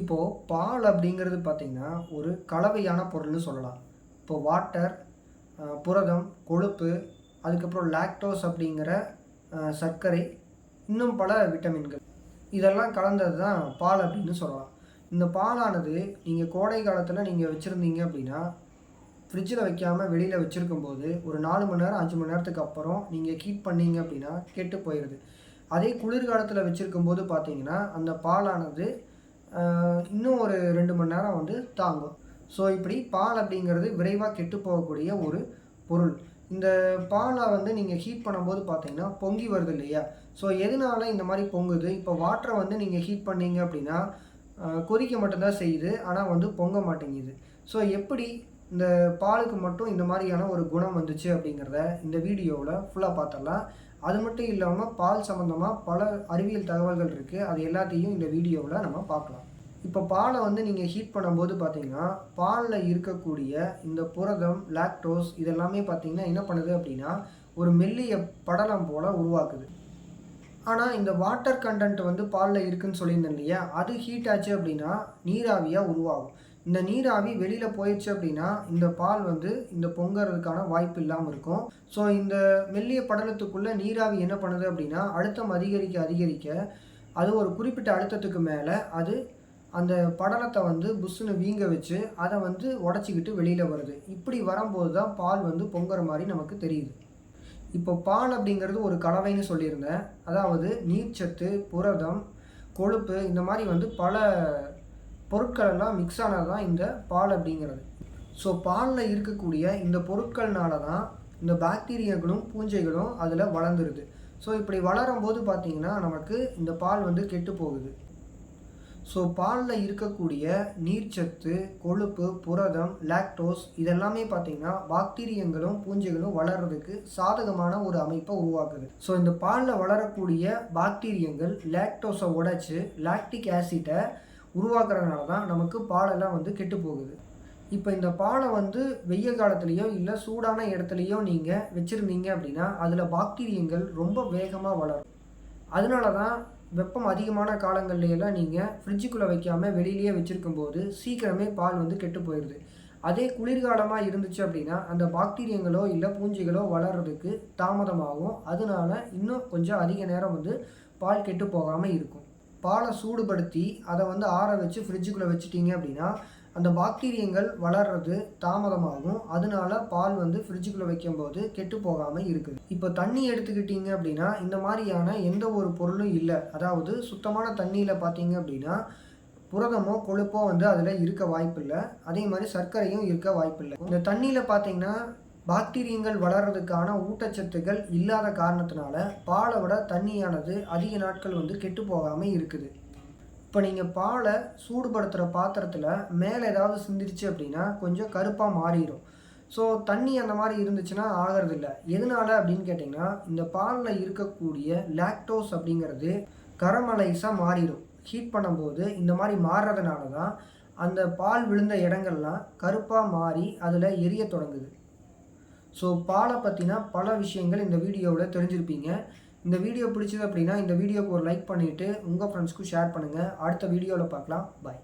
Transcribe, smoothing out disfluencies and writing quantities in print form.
இப்போது பால் அப்படிங்கிறது பார்த்திங்கன்னா ஒரு கலவையான பொருள்னு சொல்லலாம். இப்போது வாட்டர், புரதம், கொழுப்பு, அதுக்கப்புறம் லாக்டோஸ் அப்படிங்கிற சர்க்கரை, இன்னும் பல விட்டமின்கள் இதெல்லாம் கலந்தது தான் பால் அப்படின்னு சொல்லலாம். இந்த பாலானது நீங்கள் கோடை காலத்தில் நீங்கள் வச்சுருந்தீங்க அப்படின்னா ஃப்ரிட்ஜில் வைக்காமல் வெளியில் வச்சுருக்கும்போது ஒரு 4 மணி நேரம் 5 மணி நேரத்துக்கு அப்புறம் நீங்கள் ஹீட் பண்ணீங்க அப்படின்னா கெட்டு போயிடுது. அதே குளிர்காலத்தில் வச்சுருக்கும்போது பார்த்தீங்கன்னா அந்த பாலானது இன்னும் ஒரு 2 மணி நேரம் வந்து தாங்கும். ஸோ இப்படி பால் அப்படிங்கிறது விரைவாக கெட்டு போகக்கூடிய ஒரு பொருள். இந்த பாலை வந்து நீங்கள் ஹீட் பண்ணும்போது பார்த்தீங்கன்னா பொங்கி வருது இல்லையா? ஸோ எதனால இந்த மாதிரி பொங்குது? இப்போ வாட்டரை வந்து நீங்கள் ஹீட் பண்ணீங்க அப்படின்னா கொதிக்க மட்டும்தான் செய்யுது, ஆனால் வந்து பொங்க மாட்டேங்குது. ஸோ எப்படி இந்த பாலுக்கு மட்டும் இந்த மாதிரியான ஒரு குணம் வந்துச்சு அப்படிங்கிறத இந்த வீடியோவில் ஃபுல்லாக பார்த்துடலாம். அது மட்டும் இல்லாமல் பால் சம்மந்தமாக பல அறிவியல் தகவல்கள் இருக்குது. அது எல்லாத்தையும் இந்த வீடியோவில் நம்ம பார்க்கலாம். இப்போ பாலை வந்து நீங்கள் ஹீட் பண்ணும்போது பார்த்தீங்கன்னா பாலில் இருக்கக்கூடிய இந்த புரதம், லாக்டோஸ் இதெல்லாமே பார்த்தீங்கன்னா என்ன பண்ணுது அப்படின்னா ஒரு மெல்லிய படலம் போல் உருவாக்குது. ஆனால் இந்த வாட்டர் கண்டென்ட் வந்து பாலில் இருக்குதுன்னு சொல்லியிருந்தேன் இல்லையா? அது ஹீட் ஆச்சு அப்படின்னா நீராவியாக உருவாகும். இந்த நீராவி வெளியில் போயிடுச்சு அப்படின்னா இந்த பால் வந்து இந்த பொங்கறதுக்கான வாய்ப்பு இல்லாமல் இருக்கும். ஸோ இந்த மெல்லிய படலத்துக்குள்ளே நீராவி என்ன பண்ணுது அப்படின்னா அழுத்தம் அதிகரிக்க அதிகரிக்க அது ஒரு குறிப்பிட்ட அழுத்தத்துக்கு மேலே அது அந்த படலத்தை வந்து புஷ்ஷுன்னு வீங்க வச்சு அதை வந்து உடச்சிக்கிட்டு வெளியில் வருது. இப்படி வரும்போது தான் பால் வந்து பொங்குற மாதிரி நமக்கு தெரியுது. இப்போ பால் அப்படிங்கிறது ஒரு கலவைன்னு சொல்லியிருந்தேன். அதாவது நீர்ச்சத்து, புரதம், கொழுப்பு இந்த மாதிரி வந்து பல பொருட்கள் எல்லாம் மிக்ஸ் ஆனது தான் இந்த பால் அப்படிங்கிறது. ஸோ பாலில் இருக்கக்கூடிய இந்த பொருட்கள்னால தான் இந்த பாக்டீரியாக்களும் பூஞ்சைகளும் அதில் வளர்ந்துருது. ஸோ இப்படி வளரும்போது பார்த்திங்கன்னா நமக்கு இந்த பால் வந்து கெட்டு போகுது. ஸோ பாலில் இருக்கக்கூடிய நீர்ச்சத்து, கொழுப்பு, புரதம், லாக்டோஸ் இதெல்லாமே பார்த்திங்கன்னா பாக்டீரியங்களும் பூஞ்சைகளும் வளர்கிறதுக்கு சாதகமான ஒரு அமைப்பை உருவாக்குது. ஸோ இந்த பாலில் வளரக்கூடிய பாக்டீரியங்கள் லாக்டோஸை உடைச்சி லாக்டிக் ஆசிட்டை உருவாக்குறதுனால தான் நமக்கு பாலெல்லாம் வந்து கெட்டு போகுது. இப்போ இந்த பாலை வந்து வெய்ய காலத்துலேயோ இல்லை சூடான இடத்துலையோ நீங்கள் வச்சுருந்தீங்க அப்படின்னா அதில் பாக்டீரியங்கள் ரொம்ப வேகமாக வளரும். அதனால தான் வெப்பம் அதிகமான காலங்கள்லையெல்லாம் நீங்கள் ஃப்ரிட்ஜுக்குள்ளே வைக்காமல் வெளியிலேயே வச்சுருக்கும்போது சீக்கிரமே பால் வந்து கெட்டு போயிடுது. அதே குளிர்காலமாக இருந்துச்சு அப்படின்னா அந்த பாக்டீரியங்களோ இல்லை பூஞ்சைகளோ வளர்கிறதுக்கு தாமதமாகும். அதனால இன்னும் கொஞ்சம் அதிக நேரம் வந்து பால் கெட்டு போகாமல் இருக்கும். பாலை சூடுபடுத்தி அதை வந்து ஆற வச்சு ஃப்ரிட்ஜுக்குள்ளே வச்சுட்டிங்க அப்படின்னா அந்த பாக்டீரியங்கள் வளர்கிறது தாமதமாகும். அதனால பால் வந்து ஃப்ரிட்ஜுக்குள்ளே வைக்கும்போது கெட்டு போகாமல் இருக்குது. இப்போ தண்ணி எடுத்துக்கிட்டிங்க அப்படின்னா இந்த மாதிரியான எந்த ஒரு பொருளும் இல்லை. அதாவது சுத்தமான தண்ணியில் பார்த்தீங்க அப்படின்னா புரதமோ கொழுப்போ வந்து அதில் இருக்க வாய்ப்பில்லை. அதே மாதிரி சர்க்கரையும் இருக்க வாய்ப்பில்லை. இந்த தண்ணியில் பார்த்தீங்கன்னா பாக்டீரியங்கள் வளர்கிறதுக்கான ஊட்டச்சத்துக்கள் இல்லாத காரணத்தினால பாலை விட தண்ணியானது அதிக நாட்கள் வந்து கெட்டு போகாமல் இருக்குது. இப்போ நீங்கள் பாலை சூடுபடுத்துகிற பாத்திரத்தில் மேலே ஏதாவது சிந்திருச்சு அப்படின்னா கொஞ்சம் கருப்பாக மாறிடும். ஸோ தண்ணி அந்த மாதிரி இருந்துச்சுன்னா ஆகிறதில்ல. எதனால அப்படின்னு கேட்டிங்கன்னா இந்த பாலில் இருக்கக்கூடிய லாக்டோஸ் அப்படிங்கிறது கரமலைஸாக மாறிடும். ஹீட் பண்ணும்போது இந்த மாதிரி மாறுறதுனால தான் அந்த பால் விழுந்த இடங்கள்லாம் கருப்பாக மாறி அதில் எரிய தொடங்குது. ஸோ பாலை பற்றினா பல விஷயங்கள் இந்த வீடியோவில் தெரிஞ்சிருப்பீங்க. இந்த வீடியோ பிடிச்சது அப்படின்னா இந்த வீடியோக்கு ஒரு லைக் பண்ணிவிட்டு உங்கள் ஃப்ரெண்ட்ஸ்க்கும் ஷேர் பண்ணுங்கள். அடுத்த வீடியோவில் பார்க்கலாம். பாய்.